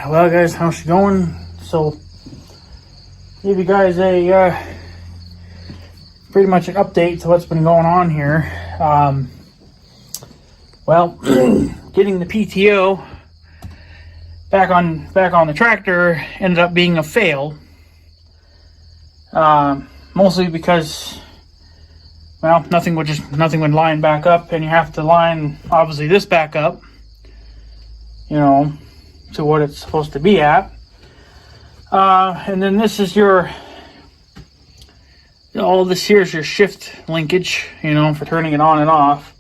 Well, guys, how's it going? So, give you guys a pretty much an update to what's been going on here. Well, getting the PTO back on the tractor ended up being a fail. Mostly because, well, nothing would line back up, and you have to line obviously this back up, to what it's supposed to be at. And then this is all this here is your shift linkage, for turning it on and off.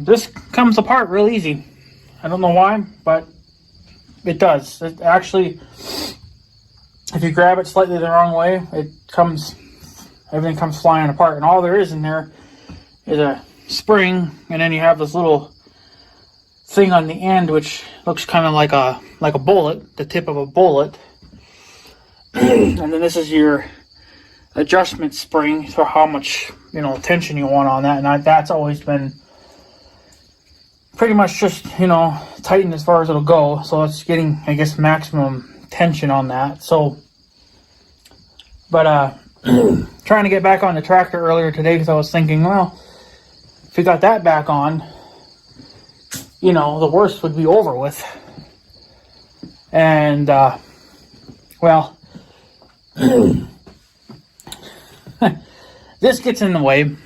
This comes apart real easy. I don't know why, but it does. It actually, if you grab it slightly the wrong way, everything comes flying apart. And all there is in there is a spring, and then you have this little thing on the end which looks kind of like a bullet, the tip of a bullet. And then this is your adjustment spring for how much tension you want on that, and that's always been pretty much just tightened as far as it'll go, so it's getting, I guess, maximum tension on that. So but trying to get back on the tractor earlier today, because I was thinking, well, if we got that back on, the worst would be over with. And well, this gets in the way.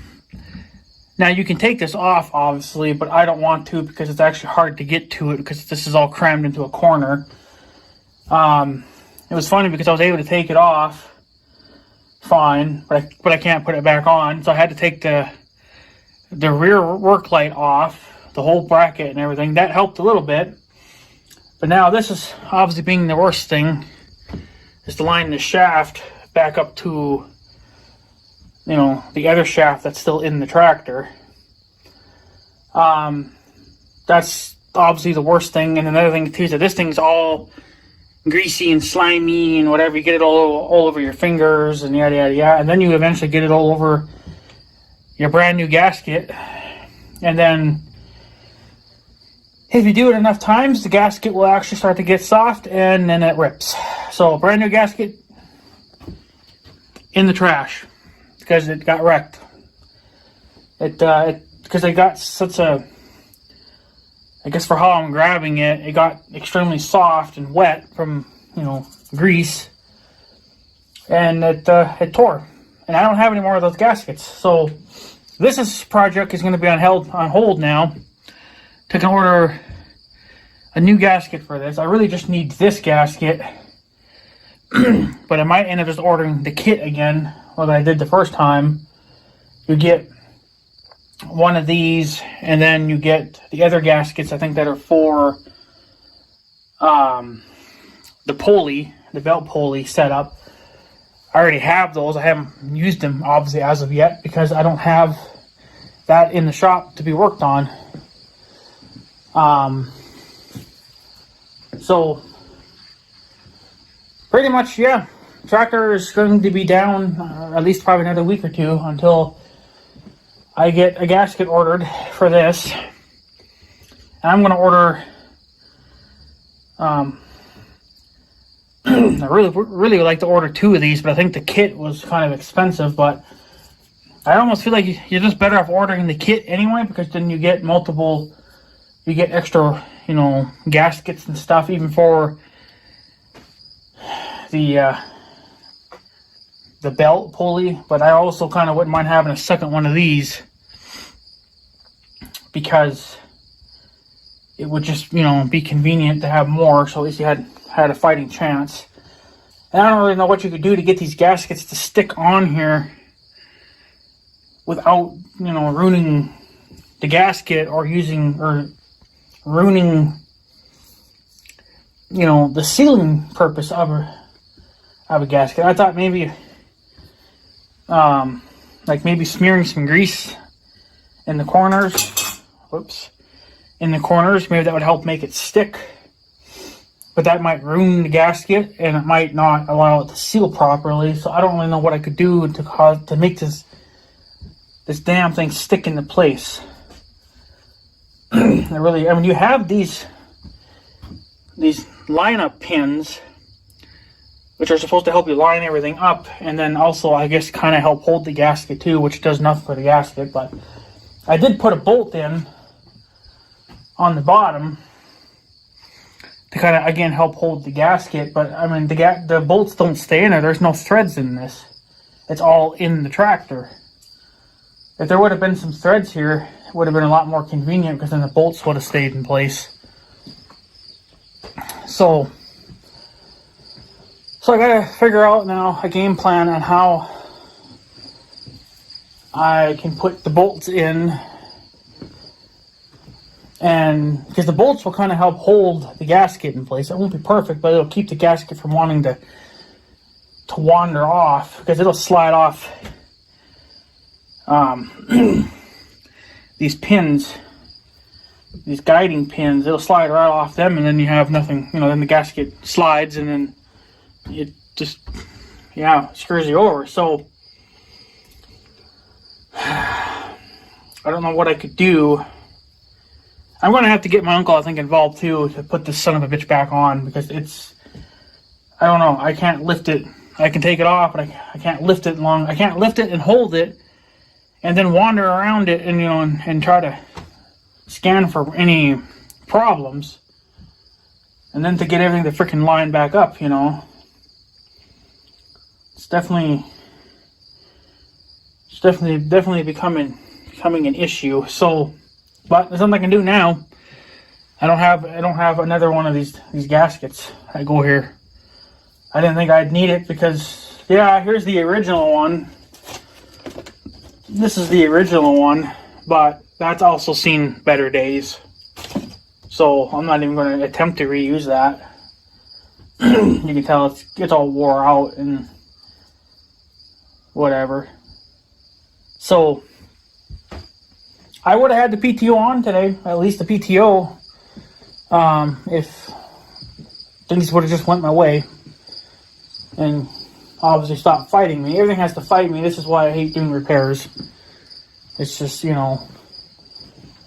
Now you can take this off, obviously, but I don't want to, because it's actually hard to get to it, because this is all crammed into a corner. It was funny because I was able to take it off fine, but I can't put it back on, so I had to take the rear work light off, the whole bracket and everything. That helped a little bit. But now this is obviously being the worst thing, is to line the shaft back up to the other shaft that's still in the tractor. That's obviously the worst thing. And another thing too is that this thing's all greasy and slimy and whatever. You get it all over your fingers and yada yada yada, and then you eventually get it all over your brand new gasket. And then if you do it enough times, the gasket will actually start to get soft, and then it rips. So brand new gasket in the trash because it got wrecked. Because it got such a, I guess for how I'm grabbing it, it got extremely soft and wet from grease, and it tore. And I don't have any more of those gaskets. So this project is going to be on hold now. To order a new gasket for this. I really just need this gasket, but I might end up just ordering the kit again, like I did the first time. You get one of these, and then you get the other gaskets, I think, that are for the pulley, the belt pulley setup. I already have those. I haven't used them, obviously, as of yet, because I don't have that in the shop to be worked on. So pretty much, yeah, tractor is going to be down at least probably another week or two until I get a gasket ordered for this. And I'm going to order, I really would like to order 2 of these, but I think the kit was kind of expensive. But I almost feel like you're just better off ordering the kit anyway, because then you get extra, gaskets and stuff, even for the belt pulley. But I also kind of wouldn't mind having a second one of these, because it would just, be convenient to have more, so at least you had a fighting chance. And I don't really know what you could do to get these gaskets to stick on here without, ruining the gasket or ruining, the sealing purpose of a gasket. I thought maybe, maybe smearing some grease in the corners. In the corners, maybe that would help make it stick. But that might ruin the gasket, and it might not allow it to seal properly. So I don't really know what I could do to make this damn thing stick into place. You have these line-up pins, which are supposed to help you line everything up, and then also, I guess, kind of help hold the gasket too, which does nothing for the gasket, but I did put a bolt in on the bottom to kind of, again, help hold the gasket, but, I mean, the bolts don't stay in there. There's no threads in this. It's all in the tractor. If there would have been some threads here, it would have been a lot more convenient, because then the bolts would have stayed in place. So I gotta figure out now a game plan on how I can put the bolts in, and because the bolts will kind of help hold the gasket in place. It won't be perfect, but it'll keep the gasket from wanting to wander off, because it'll slide off these pins, these guiding pins. It'll slide right off them, and then you have nothing, then the gasket slides, and then it just, screws you over. So I don't know what I could do. I'm going to have to get my uncle, I think, involved too, to put this son of a bitch back on, because I don't know, I can't lift it. I can take it off, but I can't lift it long. I can't lift it and hold it and then wander around it and, and try to scan for any problems. And then to get everything to freaking line back up, It's definitely becoming an issue. So, but there's something I can do now. I don't have another one of these gaskets that go here. I didn't think I'd need it, because here's the original one. This is the original one, but that's also seen better days. So I'm not even going to attempt to reuse that. You can tell it's all wore out and whatever. So I would have had the PTO on today, at least the PTO, if things would have just went my way and obviously stopped fighting me. Everything has to fight me. This is why I hate doing repairs. It's just, it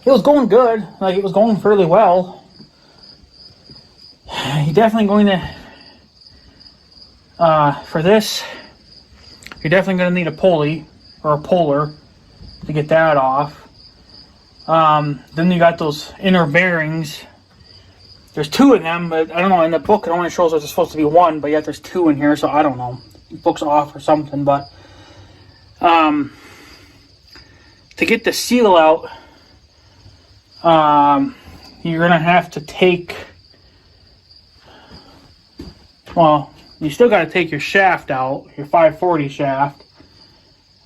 was going good. Like, it was going fairly well. You're definitely going to, for this, you're definitely going to need a pulley or a puller to get that off. Then you got those inner bearings. There's two of them, but I don't know, in the book it only shows there's supposed to be one, but yet there's two in here, so I don't know. The book's off or something, but to get the seal out, you're gonna have to take, well, you still got to take your shaft out, your 540 shaft,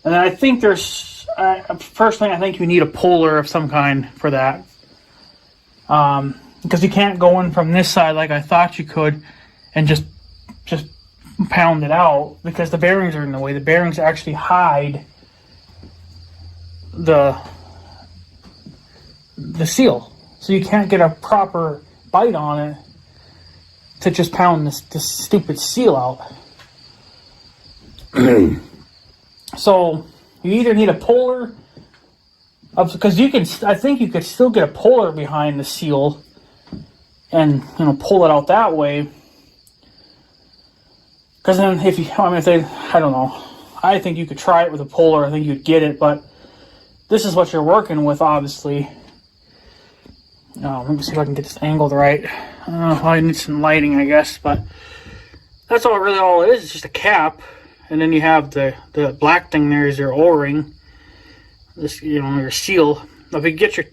and I think personally I think you need a puller of some kind for that, because you can't go in from this side like I thought you could and just pound it out, because the bearings are in the way. The bearings actually hide the seal, so you can't get a proper bite on it to just pound this stupid seal out. So you either need a puller, because I think you could still get a puller behind the seal and pull it out that way. Because then I don't know, I think you could try it with a puller. I think you'd get it, but this is what you're working with, obviously. Let me see if I can get this angled right. I need some lighting, I guess, but that's all it is. It's just a cap, and then you have the black thing there is your O-ring. This, your seal. If you get your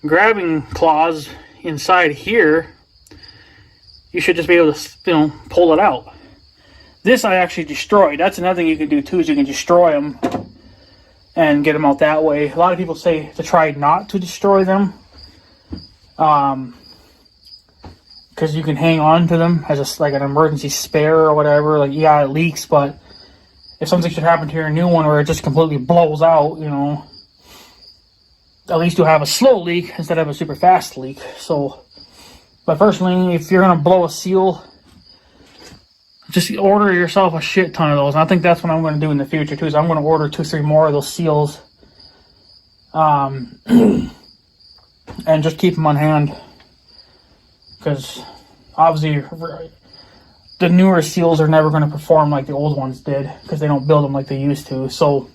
grabbing claws inside here, you should just be able to, pull it out. This I actually destroyed. That's another thing you can do too, is you can destroy them and get them out that way. A lot of people say to try not to destroy them, because you can hang on to them as like an emergency spare or whatever. Like, it leaks, but if something should happen to your new one where it just completely blows out, at least you'll have a slow leak instead of a super fast leak. So, but personally, if you're gonna blow a seal, just order yourself a shit ton of those. And I think that's what I'm going to do in the future too. Is I'm going to order 2-3 more of those seals, and just keep them on hand, because obviously the newer seals are never going to perform like the old ones did because they don't build them like they used to. So,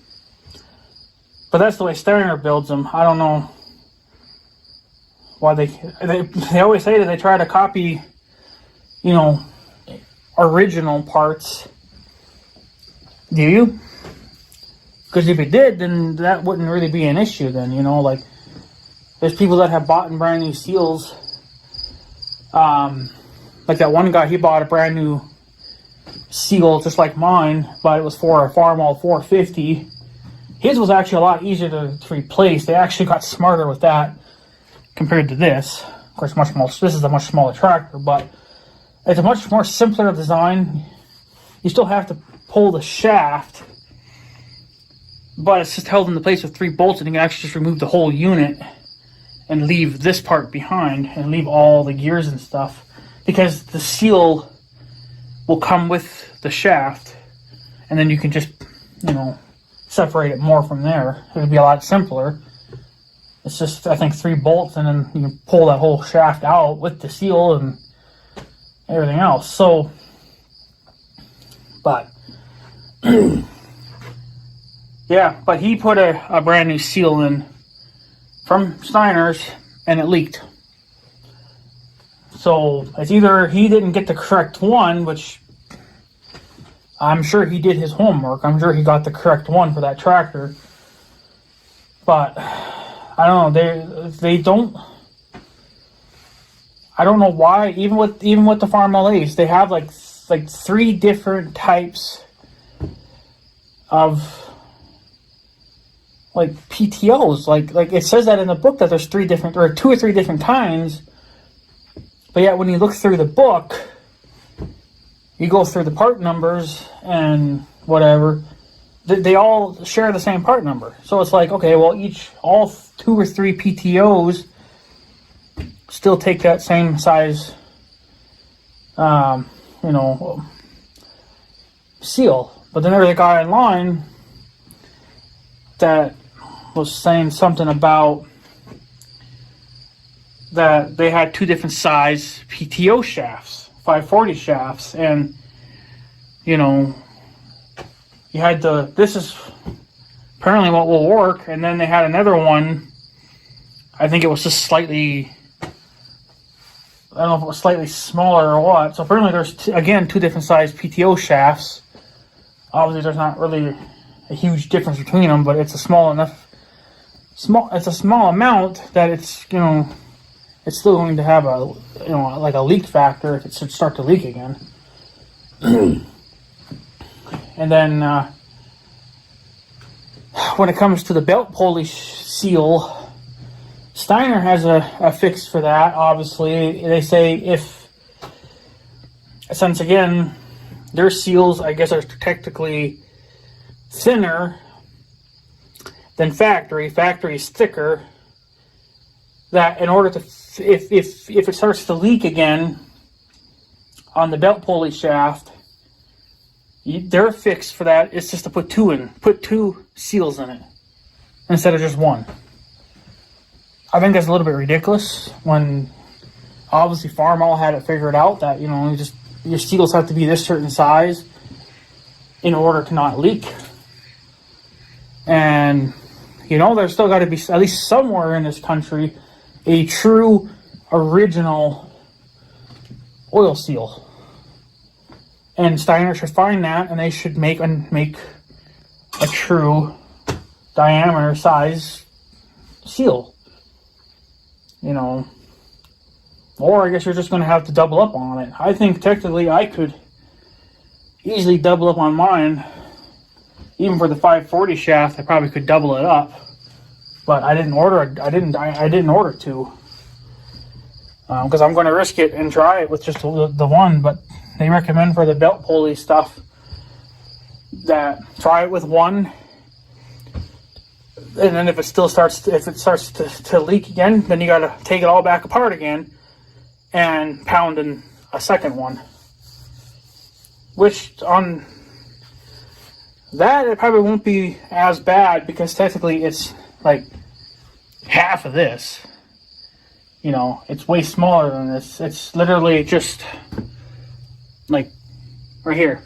but that's the way Steiner builds them. I don't know why they always say that they try to copy, you know, original parts. Do you? Because if it did, then that wouldn't really be an issue then, you know, like there's people that have bought brand new seals. Like that one guy, he bought a brand new seal just like mine, but it was for a Farmall 450. His was actually a lot easier to replace. They actually got smarter with that compared to this. Of course, this is a much smaller tractor, but it's a much more simpler design. You still have to pull the shaft, but it's just held into place with 3 bolts, and you can actually just remove the whole unit and leave this part behind and leave all the gears and stuff, because the seal will come with the shaft, and then you can just, you know, separate it more from there. It would be a lot simpler. It's just, I think, 3 bolts, and then you can pull that whole shaft out with the seal and everything else. So, but yeah, but he put a brand new seal in from Steiner's, and it leaked. So it's either he didn't get the correct one, which I'm sure he did his homework. I'm sure he got the correct one for that tractor. But I don't know. They don't. I don't know why. Even with the Farmall Ace, they have like 3 different types of like PTOs. Like it says that in the book that there's 2 or 3 different kinds. But yet when you look through the book, you go through the part numbers and whatever, they all share the same part number. So it's like, okay, well, all 2 or 3 PTOs still take that same size, you know, seal. But then there was a guy online that was saying something about that they had 2 different size PTO shafts, 540 shafts, and you know, you had this is apparently what will work, and then they had another one, I think it was just slightly, I don't know if it was slightly smaller or what. So apparently there's again 2 different size PTO shafts. Obviously there's not really a huge difference between them, but it's a small amount that it's, you know, it's still going to have a, you know, like a leak factor if it should start to leak again. And then when it comes to the belt pulley seal, Steiner has a fix for that. Obviously, they say since again their seals, I guess, are technically thinner than factory. Factory is thicker. That in order to, if it starts to leak again on the belt pulley shaft, their fix for that is just to put 2 seals in it instead of just 1. I think that's a little bit ridiculous when obviously Farmall had it figured out that, you know, your seals have to be this certain size in order to not leak. And, you know, there's still got to be, at least somewhere in this country, a true original oil seal. And Steiner should find that, and they should make a true diameter size seal. You know, or I guess you're just going to have to double up on it. I think technically I could easily double up on mine. Even for the 540 shaft, I probably could double it up. But I didn't order. I didn't order 2 because I'm going to risk it and try it with just the 1. But they recommend for the belt pulley stuff that try it with 1, and then if it starts to leak again, then you got to take it all back apart again and pound in a second one. Which on that it probably won't be as bad because technically it's like half of this. You know, it's way smaller than this. It's literally just like right here.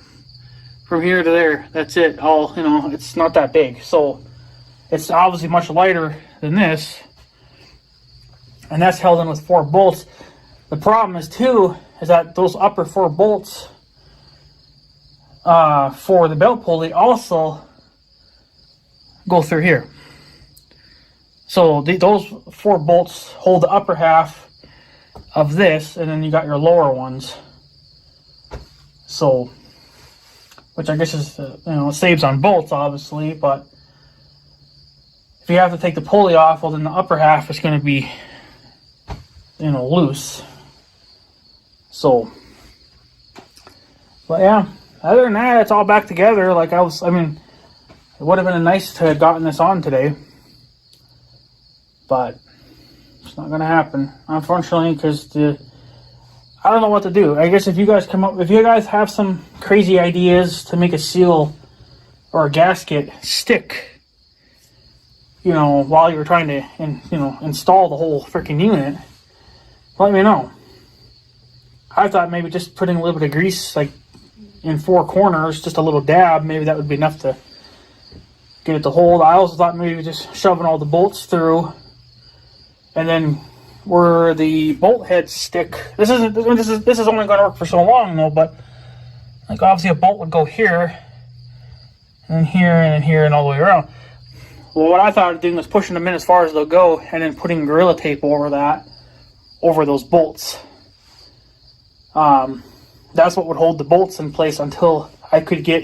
From here to there, that's it. All, you know, it's not that big. So it's obviously much lighter than this. And that's held in with 4 bolts. The problem is too, is that those upper 4 bolts for the belt pulley also go through here. So those 4 bolts hold the upper half of this, and then you got your lower ones. So, which I guess is, you know, saves on bolts, obviously, but if you have to take the pulley off, well, then the upper half is going to be, you know, loose. So, but yeah, other than that, it's all back together. Like I mean, it would have been nice to have gotten this on today, but it's not going to happen, unfortunately, because I don't know what to do. I guess if you guys have some crazy ideas to make a seal or a gasket stick, you know, while you're trying to, install the whole freaking unit, let me know. I thought maybe just putting a little bit of grease, like in 4 corners, just a little dab, maybe that would be enough to get it to hold. I also thought maybe just shoving all the bolts through, and then where the bolt heads stick. This is only going to work for so long though. But like obviously a bolt would go here, and here, and here, and all the way around. Well, what I thought of doing was pushing them in as far as they'll go, and then putting Gorilla Tape over those bolts. That's what would hold the bolts in place until I could get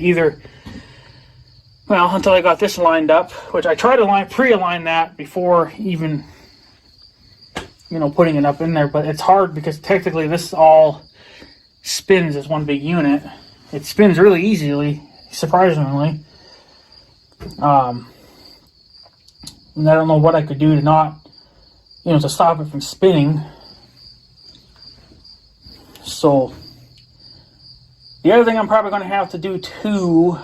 until I got this lined up, which I tried to pre-align that before even, putting it up in there, but it's hard because technically this all spins as one big unit. It spins really easily, surprisingly. And I don't know what I could do to not, to stop it from spinning. So, the other thing I'm probably going to have to do too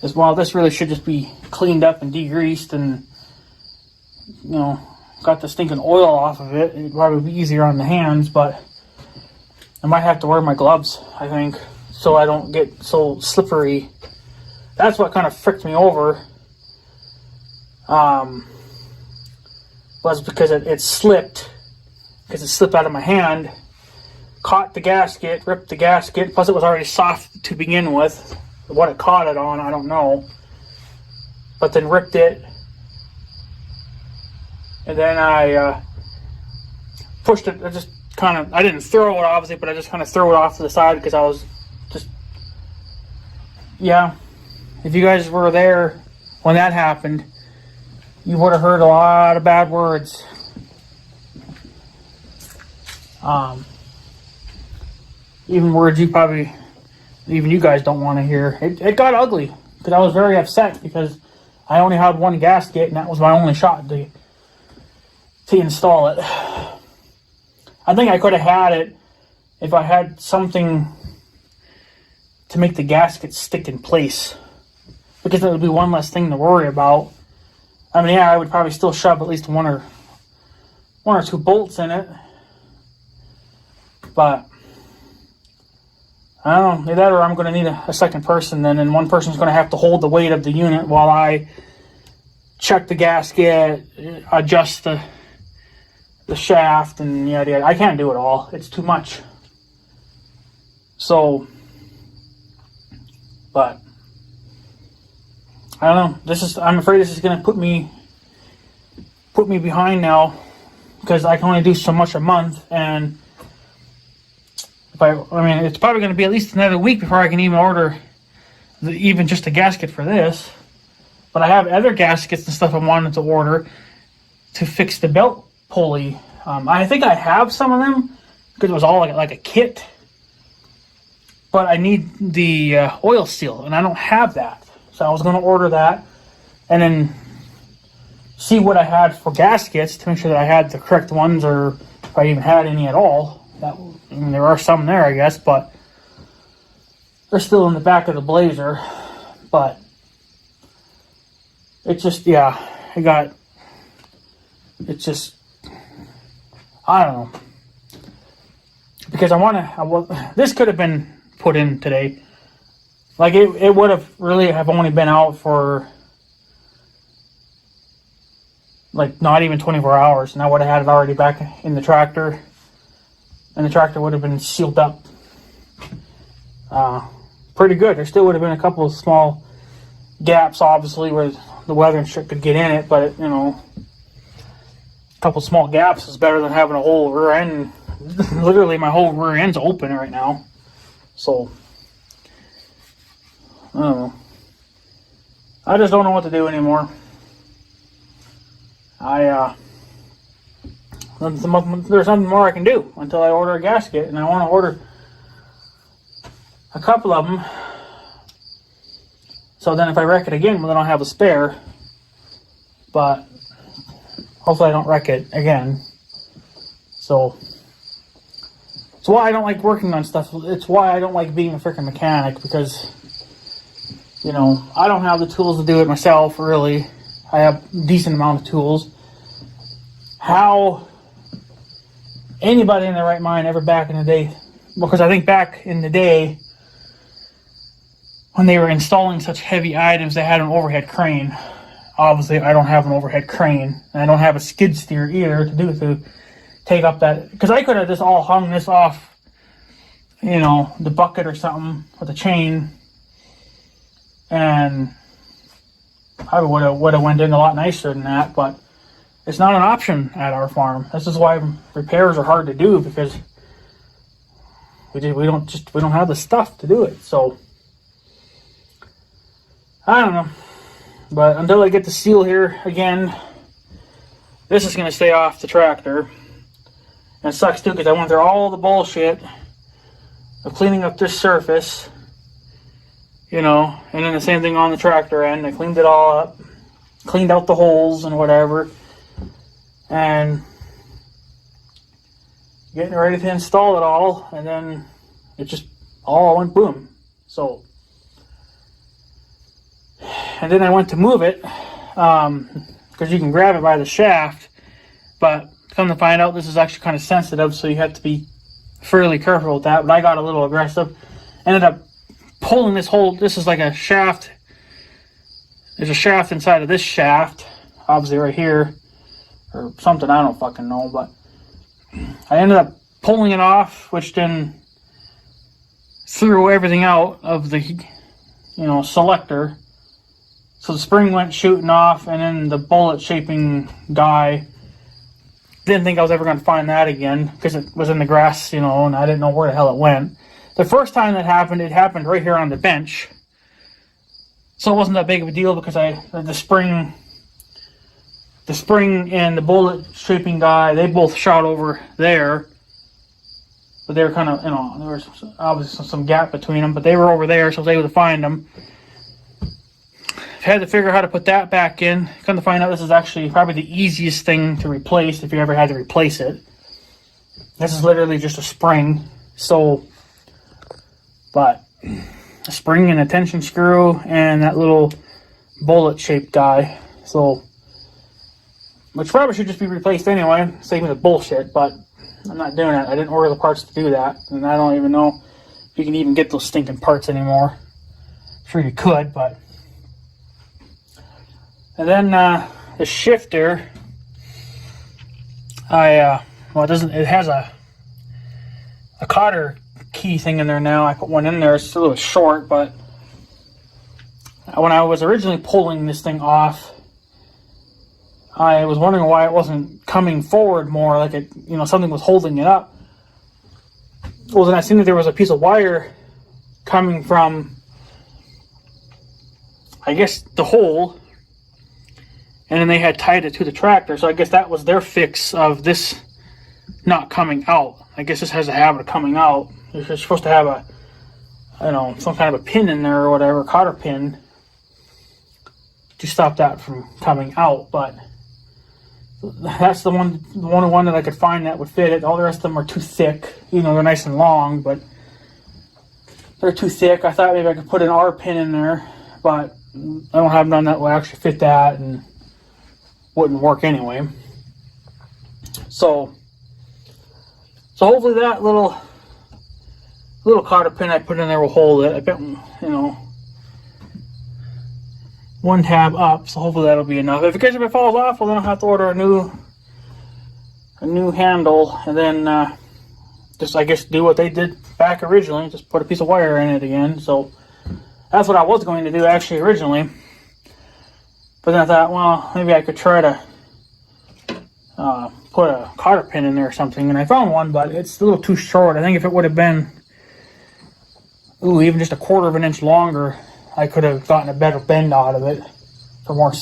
is, this really should just be cleaned up and degreased and, got the stinking oil off of it. It'd probably be easier on the hands, but I might have to wear my gloves, I think, so I don't get so slippery. That's what kind of fricked me over. Was because it slipped. Because it slipped out of my hand. Caught the gasket, ripped the gasket. Plus it was already soft to begin with. What it caught it on, I don't know. But then ripped it. And then I pushed it. I didn't throw it, obviously, but I just kind of threw it off to the side because I was just... Yeah. If you guys were there when that happened, you would have heard a lot of bad words. Even words even you guys don't want to hear. It got ugly because I was very upset because I only had one gasket and that was my only shot to install it. I think I could have had it if I had something to make the gasket stick in place, because it would be one less thing to worry about. I mean, yeah, I would probably still shove at least one or two bolts in it, but I don't know, either that or I'm going to need a second person then, and one person's going to have to hold the weight of the unit while I check the gasket, adjust the shaft, and yada yada. I can't do it all. It's too much. So, but I don't know. I'm afraid this is going to put me behind now, because I can only do so much a month, and it's probably going to be at least another week before I can even order even just a gasket for this. But I have other gaskets and stuff I wanted to order to fix the belt pulley. I think I have some of them because it was all like a kit. But I need the oil seal, and I don't have that. So I was going to order that and then see what I had for gaskets to make sure that I had the correct ones, or if I even had any at all. There are some there, I guess, but they're still in the back of the Blazer. But it's just, I don't know. Because this could have been put in today. Like, it would have really have only been out for, like, not even 24 hours. And I would have had it already back in the tractor. And the tractor would have been sealed up. Pretty good. There still would have been a couple of small gaps, obviously, where the weather and shit could get in it. But, you know, a couple small gaps is better than having a whole rear end. Literally, my whole rear end's open right now. So, I don't know. I just don't know what to do anymore. There's nothing more I can do until I order a gasket, and I want to order a couple of them. So then if I wreck it again, well, then I'll have a spare. But hopefully I don't wreck it again. So it's why I don't like working on stuff. It's why I don't like being a freaking mechanic, because, you know, I don't have the tools to do it myself, really. I have a decent amount of tools. How anybody in their right mind ever back in the day, because I think back in the day when they were installing such heavy items, they had an overhead crane. Obviously, I don't have an overhead crane, and I don't have a skid steer either to take up that, because I could have just all hung this off, you know, the bucket or something with a chain, and I would have went in a lot nicer than that. But it's not an option at our farm. This is why repairs are hard to do, because we don't have the stuff to do it. So I don't know. But until I get the seal here again, this is going to stay off the tractor. And it sucks too, because I went through all the bullshit of cleaning up this surface, you know, and then the same thing on the tractor end. I cleaned it all up, cleaned out the holes and whatever, and getting ready to install it all, and then it just all went boom. So, and then I went to move it, because you can grab it by the shaft, but come to find out, this is actually kind of sensitive, so you have to be fairly careful with that. But I got a little aggressive, ended up pulling this whole, this is like a shaft, there's a shaft inside of this shaft, obviously right here, or something, I don't fucking know, but I ended up pulling it off, which then threw everything out of the, you know, selector. So the spring went shooting off, and then the bullet shaping guy, didn't think I was ever going to find that again, because it was in the grass, you know, and I didn't know where the hell it went. The first time that happened, it happened right here on the bench. So it wasn't that big of a deal, because the spring and the bullet shaping guy, they both shot over there. But they were kind of, you know, there was obviously some gap between them, but they were over there, so I was able to find them. Had to figure out how to put that back in. Come to find out, this is actually probably the easiest thing to replace if you ever had to replace it. This is literally just a spring. So, but a spring and a tension screw and that little bullet shaped guy. So, which probably should just be replaced anyway. Save me the bullshit, but I'm not doing it. I didn't order the parts to do that, and I don't even know if you can even get those stinking parts anymore. Sure you could, but. And then the shifter, well, it has a cotter key thing in there now. I put one in there. It's a little short, but when I was originally pulling this thing off, I was wondering why it wasn't coming forward more, like it, you know, something was holding it up. Well, then I seen that there was a piece of wire coming from, I guess, the hole. And then they had tied it to the tractor, so I guess that was their fix of this not coming out. I guess this has a habit of coming out. You're supposed to have some kind of a pin in there or whatever, cotter pin, to stop that from coming out. But that's the only one that I could find that would fit it. All the rest of them are too thick. You know, they're nice and long, but they're too thick. I thought maybe I could put an R pin in there, but I don't have none that will actually fit that, and wouldn't work anyway. So So hopefully that little cotter pin I put in there will hold it. I bet, one tab up, so hopefully that'll be enough. If it falls off, well, then I'll have to order a new handle, and then just, I guess, do what they did back originally, just put a piece of wire in it again. So that's what I was going to do actually originally, but then I thought, well, maybe I could try to put a cotter pin in there or something, and I found one, but it's a little too short. I think if it would have been even just a quarter of an inch longer, I could have gotten a better bend out of it for more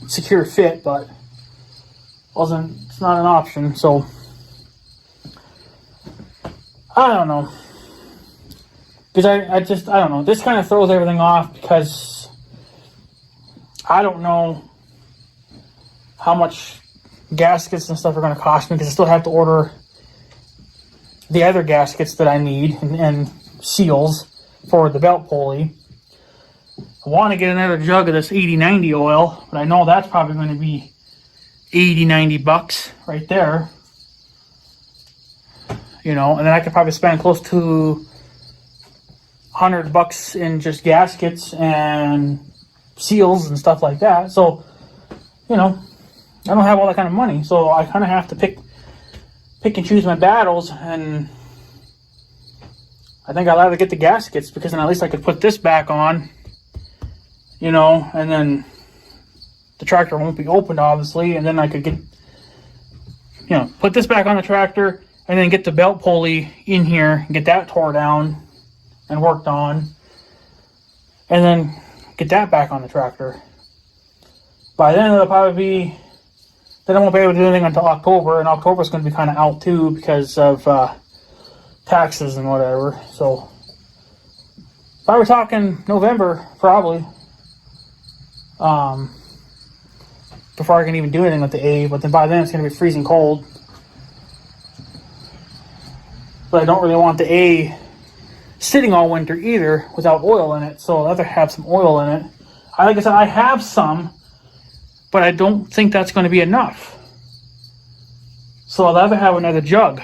secure fit, but it's not an option. So I don't know, because I don't know, this kind of throws everything off, because I don't know how much gaskets and stuff are going to cost me, because I still have to order the other gaskets that I need and seals for the belt pulley. I want to get another jug of this 80-90 oil, but I know that's probably going to be $80-90 right there. And then I could probably spend close to $100 in just gaskets and seals and stuff like that. So, I don't have all that kind of money, so I kind of have to pick and choose my battles, and I think I'll have to get the gaskets, because then at least I could put this back on, and then the tractor won't be opened, obviously, and then I could get, put this back on the tractor, and then get the belt pulley in here and get that tore down and worked on, and then get that back on the tractor. By then it'll probably be, then I won't be able to do anything until October, and October's going to be kind of out too because of taxes and whatever. So if I were talking November, probably, before I can even do anything with the A, but then by then it's going to be freezing cold. But I don't really want the A sitting all winter either without oil in it, so I'll have to have some oil in it. Like I said, I have some, but I don't think that's going to be enough. So I'll have to have another jug.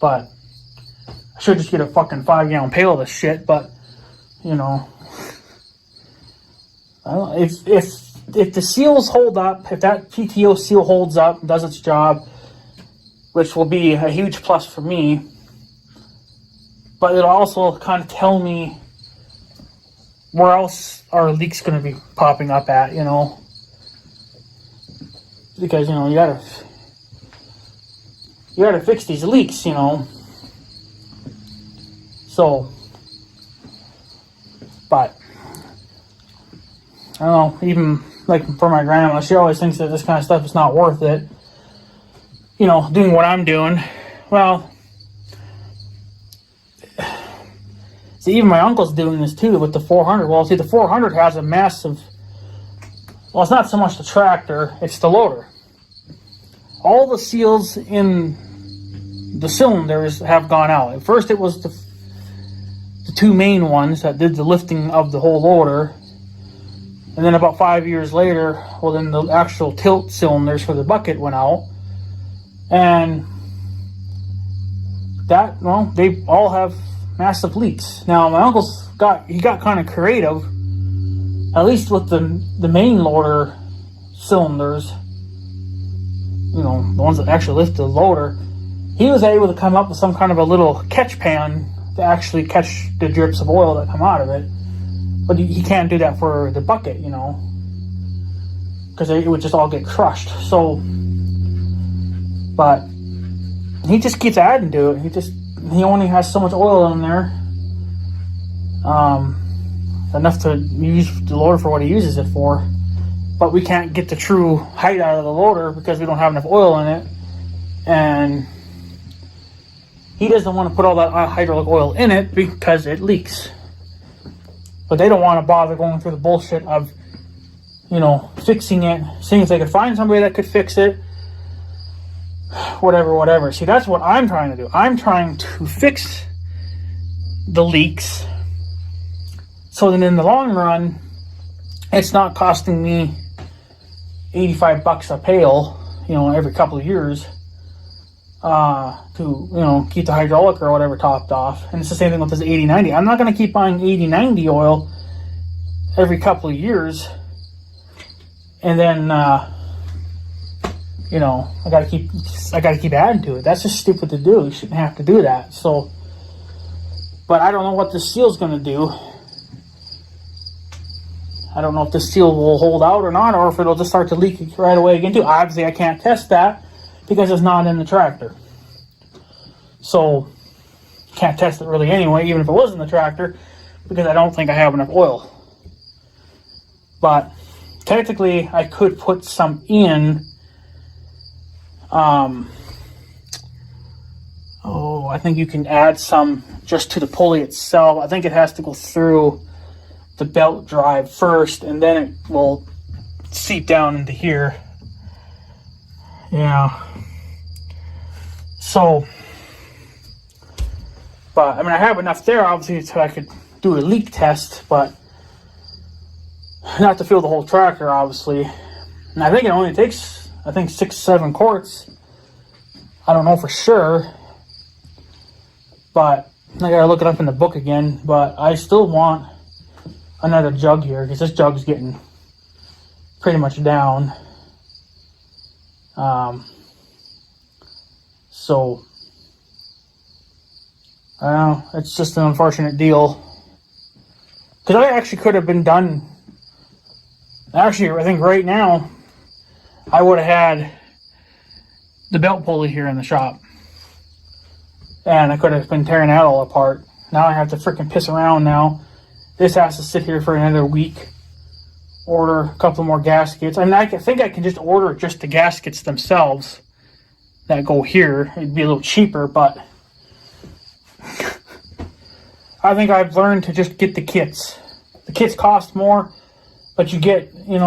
But I should just get a fucking 5-gallon pail of this shit, but, I don't know, if the seals hold up, if that PTO seal holds up and does its job, which will be a huge plus for me, but it'll also kind of tell me where else are leaks going to be popping up at, because, you gotta fix these leaks, so, but, I don't know, even, like, for my grandma, she always thinks that this kind of stuff is not worth it, doing what I'm doing. Well, see, even my uncle's doing this too with the 400. Well, see, the 400 has a massive, well, it's not so much the tractor, it's the loader. All the seals in the cylinders have gone out. At first it was the two main ones that did the lifting of the whole loader, and then about 5 years later, well, then the actual tilt cylinders for the bucket went out, and that, well, they all have massive leaks. Now my uncle's got kind of creative, at least with the main loader cylinders, the ones that actually lift the loader. He was able to come up with some kind of a little catch pan to actually catch the drips of oil that come out of it, but he can't do that for the bucket, because it would just all get crushed. So, but he just keeps adding to it. He only has so much oil in there, enough to use the loader for what he uses it for. But we can't get the true height out of the loader because we don't have enough oil in it, and he doesn't want to put all that hydraulic oil in it because it leaks. But they don't want to bother going through the bullshit of, fixing it, seeing if they could find somebody that could fix it, whatever. See, that's what I'm trying to do. I'm trying to fix the leaks so that in the long run, it's not costing me $85 a pail, every couple of years to keep the hydraulic or whatever topped off. And it's the same thing with this 8090. I'm not going to keep buying 8090 oil every couple of years, and then I got to keep adding to it. That's just stupid to do. You shouldn't have to do that. So, but I don't know what this seal's going to do. I don't know if the seal will hold out or not, or if it'll just start to leak right away again too. Obviously, I can't test that because it's not in the tractor. So, can't test it really anyway, even if it was in the tractor, because I don't think I have enough oil. But technically, I could put some in. I think you can add some just to the pulley itself. I think it has to go through the belt drive first, and then it will seep down into here. Yeah. So, but I have enough there, obviously, so I could do a leak test, but not to fill the whole tractor, obviously. And I think it only takes, 6-7 quarts. I don't know for sure, but I gotta look it up in the book again. But I still want another jug here, because this jug's getting pretty much down. So, I don't know, it's just an unfortunate deal. Because I actually could have been done. Actually, I think right now, I would have had the belt pulley here in the shop. And I could have been tearing that all apart. Now I have to freaking piss around now. This has to sit here for another week. Order a couple more gaskets. I think I can just order just the gaskets themselves that go here. It'd be a little cheaper, but I think I've learned to just get the kits. The kits cost more, but you get, you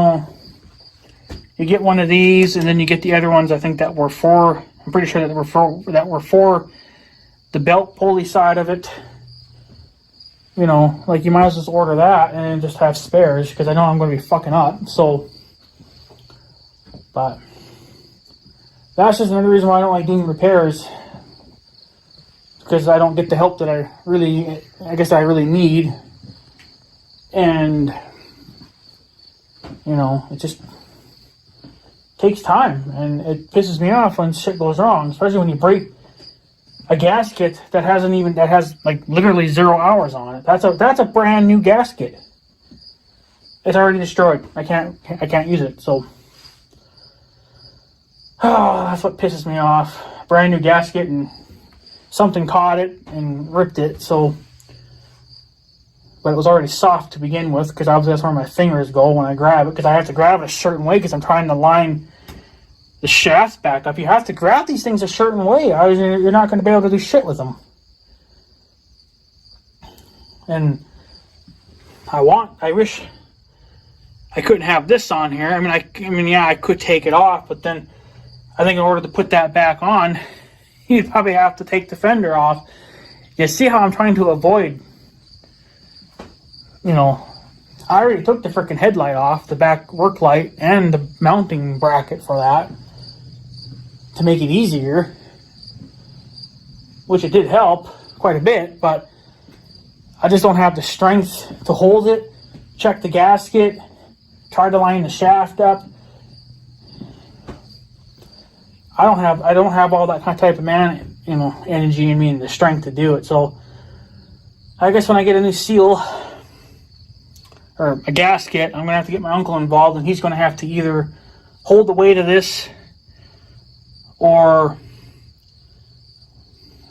get one of these, and then you get the other ones. I think that were for. I'm pretty sure that were for the belt pulley side of it. You might as well just order that and then just have spares, because I know I'm going to be fucking up. So, but that's just another reason why I don't like doing repairs, because I don't get the help that I really need. And, it just takes time, and it pisses me off when shit goes wrong, especially when you break a gasket that has like literally 0 hours on it. That's a brand new gasket. It's already destroyed. I can't use it. So, that's what pisses me off. Brand new gasket, and something caught it and ripped it. So, but it was already soft to begin with, because obviously that's where my fingers go when I grab it, because I have to grab it a certain way, because I'm trying to line the shaft back up. You have to grab these things a certain way, or you're not going to be able to do shit with them. And I wish I couldn't have this on here. I could take it off, but then I think in order to put that back on, you'd probably have to take the fender off. You see how I'm trying to avoid, I already took the freaking headlight off, the back work light, and the mounting bracket for that, to make it easier, which it did help quite a bit, but I just don't have the strength to hold it, check the gasket, try to line the shaft up. I don't have all that type of energy in me and the strength to do it. So I guess when I get a new seal or a gasket, I'm gonna have to get my uncle involved, and he's gonna have to either hold the weight of this, or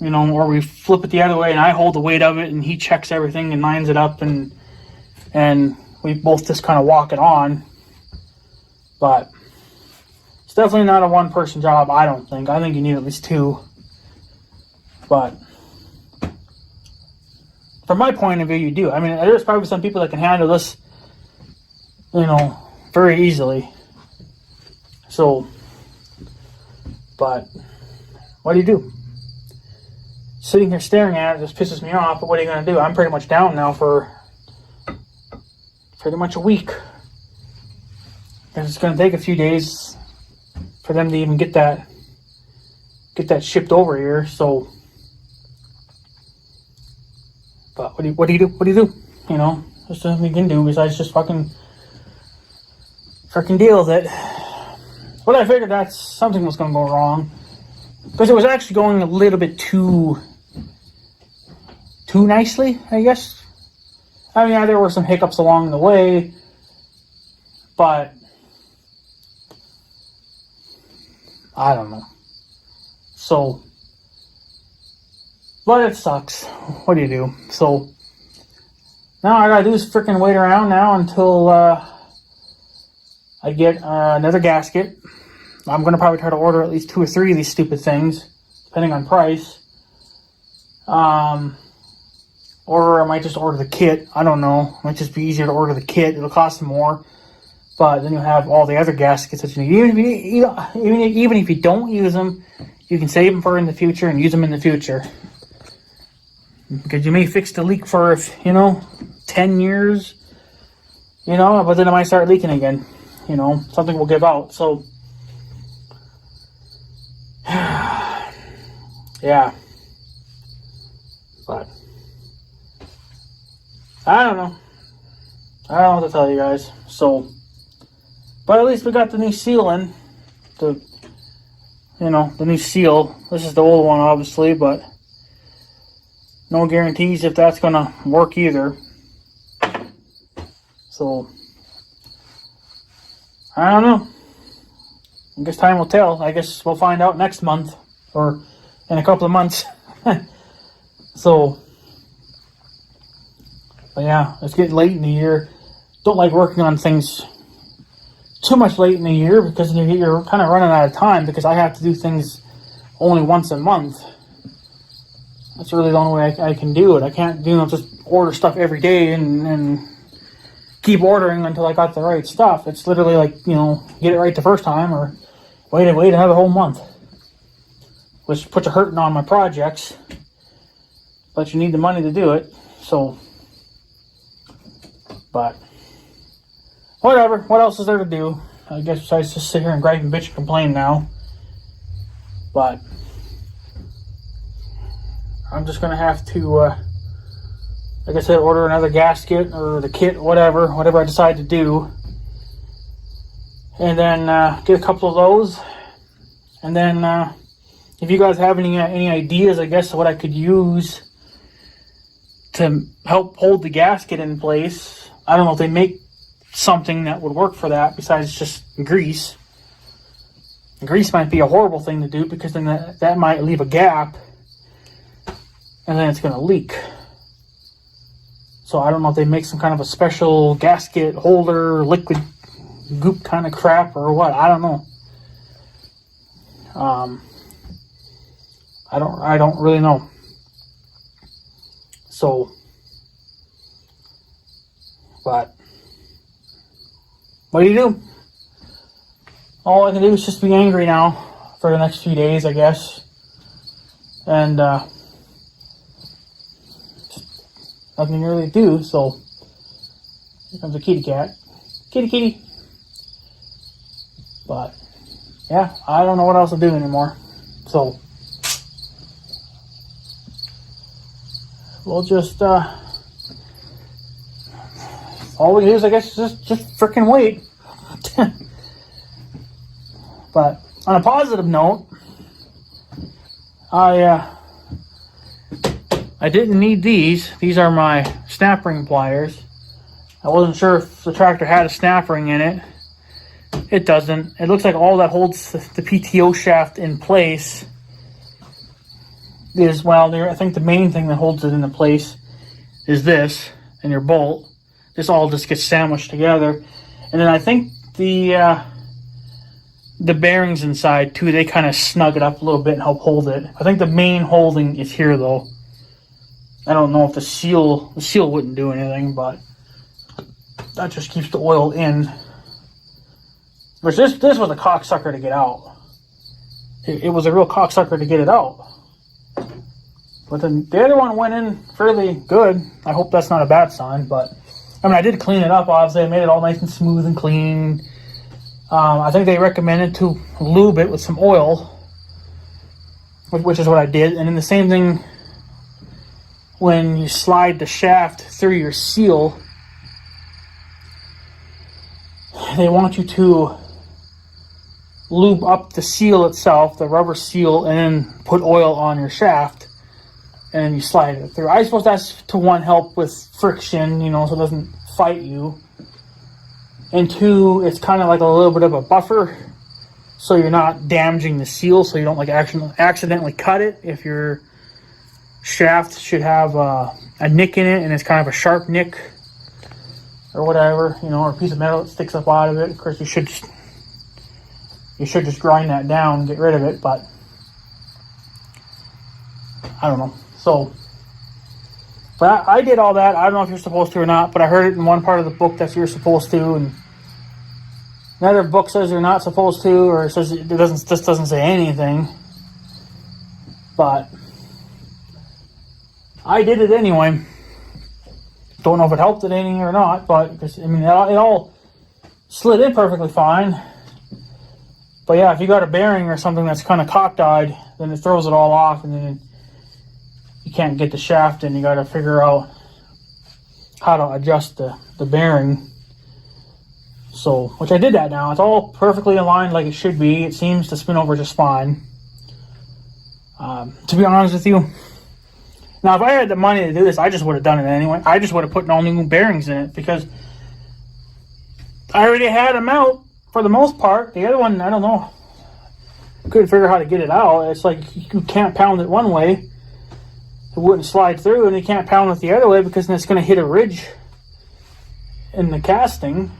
we flip it the other way and I hold the weight of it and he checks everything and lines it up, and we both just kind of walk it on. But it's definitely not a one-person job, I don't think. I think you need at least two. But from my point of view, you do. There's probably some people that can handle this, very easily. So, but what do? Sitting here staring at it just pisses me off, but what are you going to do? I'm pretty much down now for pretty much a week. And it's going to take a few days for for them to even get that shipped over here. So, but what do you do? You know, there's nothing you can do besides just freaking deal with it. But I figured that something was going to go wrong, because it was actually going a little bit too nicely, I guess. I mean, yeah, there were some hiccups along the way, but I don't know. So, but it sucks. What do you do? So, now all I gotta do is freaking wait around now until I get another gasket. I'm gonna probably try to order at least 2 or 3 of these stupid things, depending on price. Or I might just order the kit. I don't know. It might just be easier to order the kit. It'll cost more, but then you'll have all the other gaskets that you need. Even if you don't use them, you can save them for in the future and use them in the future. Because you may fix the leak for, 10 years, but then it might start leaking again. Something will give out. So, yeah. But I don't know. I don't know what to tell you guys. So, but at least we got the new seal in. The new seal. This is the old one, obviously, but no guarantees if that's going to work either. So, I don't know. I guess time will tell. I guess we'll find out next month or in a couple of months. So, but yeah, it's getting late in the year. Don't like working on things too much late in the year, because you're kind of running out of time, because I have to do things only once a month. That's really the only way I can do it. I can't just order stuff every day and keep ordering until I got the right stuff. It's literally like, get it right the first time, or wait another whole month, which puts a hurting on my projects, but you need the money to do it. So, but whatever. What else is there to do? I guess besides just sit here and gripe and bitch and complain now. But I'm just going to have to, like I said, order another gasket or the kit, whatever I decide to do. And then get a couple of those. And then if you guys have any ideas, I guess, of what I could use to help hold the gasket in place. I don't know if they make something that would work for that besides just grease. Grease might be a horrible thing to do, because then that might leave a gap and then it's going to leak. So I don't know if they make some kind of a special gasket holder, liquid goop kind of crap or what. I don't know. I don't really know. So, but what do you do? All I can do is just be angry now for the next few days, I guess. And nothing to really do. So here comes a kitty cat. Kitty. But yeah, I don't know what else to do anymore. So we'll just all we do is, I guess, just freaking wait. But on a positive note, I didn't need these. These are my snap ring pliers. I wasn't sure if the tractor had a snap ring in it. It doesn't. It looks like all that holds the PTO shaft in place is, I think the main thing that holds it into place is this and your bolt. This all just gets sandwiched together. And then I think the bearings inside too, they kind of snug it up a little bit and help hold it. I think the main holding is here though. I don't know if the seal wouldn't do anything, but that just keeps the oil in. Which this was a cocksucker to get out. It was a real cocksucker to get it out. But then the other one went in fairly good. I hope that's not a bad sign, but I mean, I did clean it up, obviously. I made it all nice and smooth and clean. I think they recommended to lube it with some oil, which is what I did. And then the same thing when you slide the shaft through your seal, they want you to lube up the seal itself, the rubber seal, and then put oil on your shaft, and then you slide it through. I suppose that's to one, help with friction, you know, so it doesn't fight you. And two, it's kind of like a little bit of a buffer, so you're not damaging the seal, so you don't like accidentally cut it. If your shaft should have a nick in it, and it's kind of a sharp nick or whatever, you know, or a piece of metal that sticks up out of it, of course you should just grind that down and get rid of it. But I don't know. So, but I did all that. I don't know if you're supposed to or not, but I heard it in one part of the book that you're supposed to, and another book says you're not supposed to, or it says it doesn't say anything. But I did it anyway. Don't know if it helped it any or not, but because I mean it all slid in perfectly fine. But yeah, if you got a bearing or something that's kind of cockeyed, then it throws it all off, and then you can't get the shaft in. You got to figure out how to adjust the bearing. So, which I did that now. It's all perfectly aligned like it should be. It seems to spin over just fine. To be honest with you, now if I had the money to do this, I just would have done it anyway. I just would have put all new bearings in it, because I already had them out for the most part. The other one, I don't know. Couldn't figure out how to get it out. It's like you can't pound it one way, it wouldn't slide through, and you can't pound it the other way because then it's going to hit a ridge in the casting.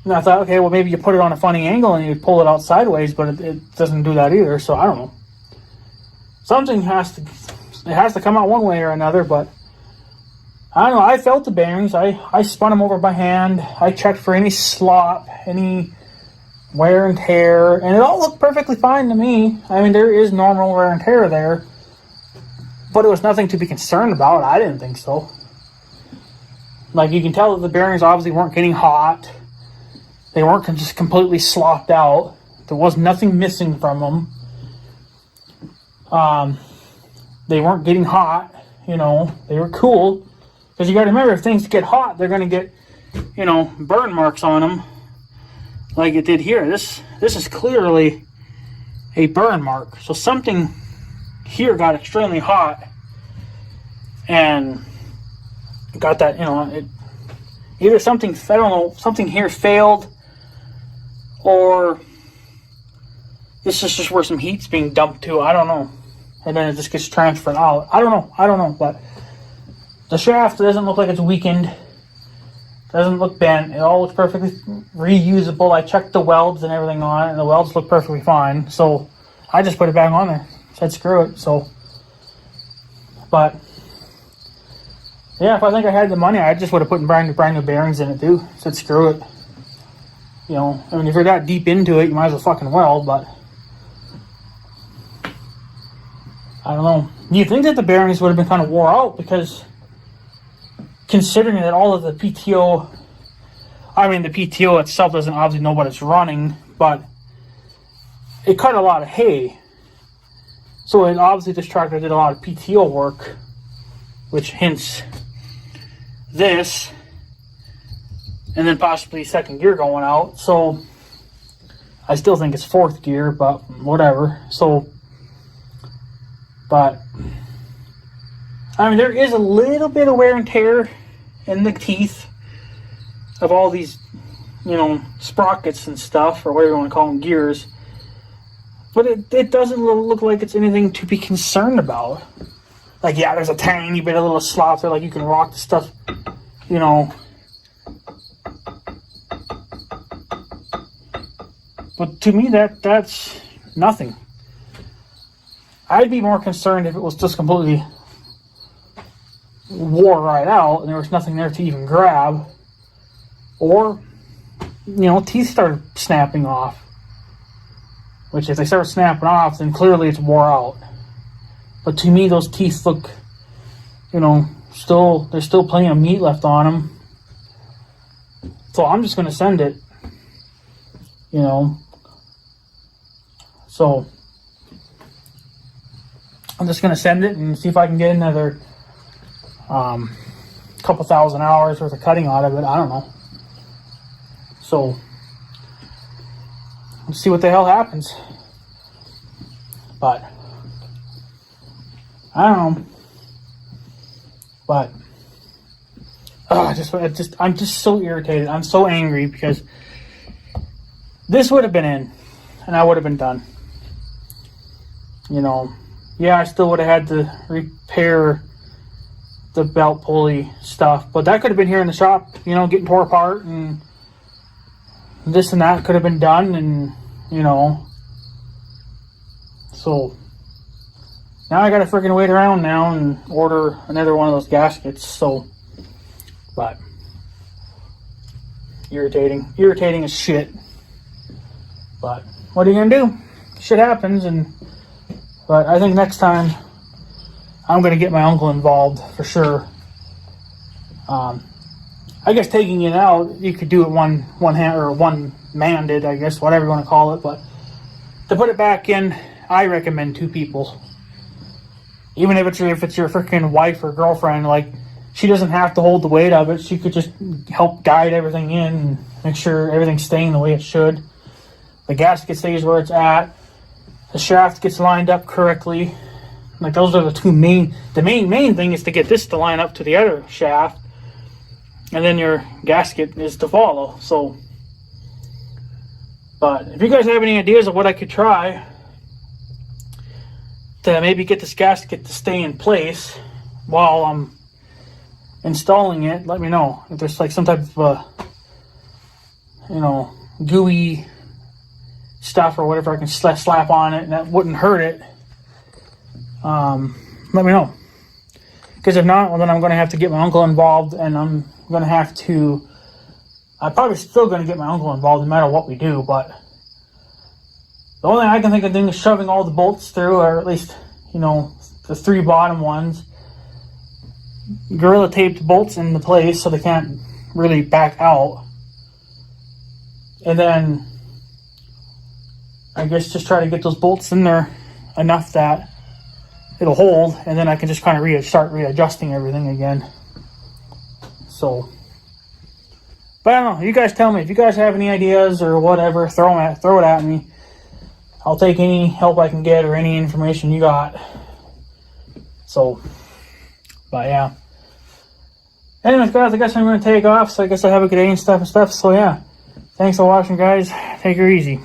And I thought, okay, well maybe you put it on a funny angle and you pull it out sideways, but it doesn't do that either. So I don't know. Something has to come out one way or another, but I don't know. I felt the bearings. I spun them over by hand. I checked for any slop, any wear and tear, and it all looked perfectly fine to me. I mean, there is normal wear and tear there, but it was nothing to be concerned about. I didn't think so. Like, you can tell that the bearings obviously weren't getting hot. They weren't just completely slopped out. There was nothing missing from them. They weren't getting hot, you know. They were cool. Because you got to remember, if things get hot, they're going to get, you know, burn marks on them, like it did here. This is clearly a burn mark. So something here got extremely hot and got that, you know, either something, I don't know, something here failed, or this is just where some heat's being dumped to. I don't know. And then it just gets transferred out. I don't know, but the shaft doesn't look like it's weakened. Doesn't look bent. It all looks perfectly reusable. I checked the welds and everything on it, and the welds look perfectly fine. So I just put it back on there. Said screw it. So, but yeah, if I think I had the money, I just would have put brand new bearings in it too. Said screw it. You know, I mean, if you're that deep into it, you might as well fucking weld. But I don't know. Do you think that the bearings would have been kind of wore out? Because considering that all of the PTO, I mean, the PTO itself doesn't obviously know what it's running, but it cut a lot of hay. So it obviously, this tractor did a lot of PTO work, which hints this, and then possibly second gear going out. So I still think it's fourth gear, but whatever. So, but I mean, there is a little bit of wear and tear in the teeth of all these, you know, sprockets and stuff, or whatever you want to call them, gears. But it doesn't look like it's anything to be concerned about. Like, yeah, there's a tiny bit of little slop there, like you can rock the stuff, you know. But to me, that's nothing. I'd be more concerned if it was just completely wore right out and there was nothing there to even grab, or, you know, teeth started snapping off, which if they start snapping off, then clearly it's wore out. But to me, those teeth look, you know, there's still plenty of meat left on them. So I'm just going to send it. you know. So I'm just going to send it and see if I can get another couple thousand hours worth of cutting out of it. I don't know. So let's see what the hell happens. But I don't know. But I'm just so irritated. I'm so angry because this would have been in, and I would have been done. You know, yeah, I still would have had to repair the belt pulley stuff, but that could have been here in the shop, you know, getting tore apart, and this and that could have been done, and, you know, so now I gotta freaking wait around now and order another one of those gaskets. So, but irritating as shit. But what are you gonna do? Shit happens. But I think next time I'm gonna get my uncle involved for sure. I guess taking it out, you could do it one hand or one-manded, I guess, whatever you want to call it. But to put it back in, I recommend 2 people. Even if it's your freaking wife or girlfriend, like, she doesn't have to hold the weight of it. She could just help guide everything in and make sure everything's staying the way it should. The gasket stays where it's at. The shaft gets lined up correctly. Like, those are the two main. The main thing is to get this to line up to the other shaft, and then your gasket is to follow. So, but if you guys have any ideas of what I could try to maybe get this gasket to stay in place while I'm installing it, let me know. If there's like some type of you know, gooey stuff or whatever I can slap on it and that wouldn't hurt it, let me know. Because if not, well, then I'm going to have to get my uncle involved, and I'm probably still going to get my uncle involved no matter what we do. But the only thing I can think of doing is shoving all the bolts through, or at least, you know, the 3 bottom ones, Gorilla taped bolts into place so they can't really back out, and then I guess just try to get those bolts in there enough that it'll hold, and then I can just kind of start readjusting everything again. So, but I don't know. You guys tell me if you guys have any ideas or whatever. Throw it at me. I'll take any help I can get or any information you got. So, but yeah. Anyways, guys, I guess I'm going to take off. So I guess I have a good day and stuff. So yeah, thanks for watching, guys. Take her easy.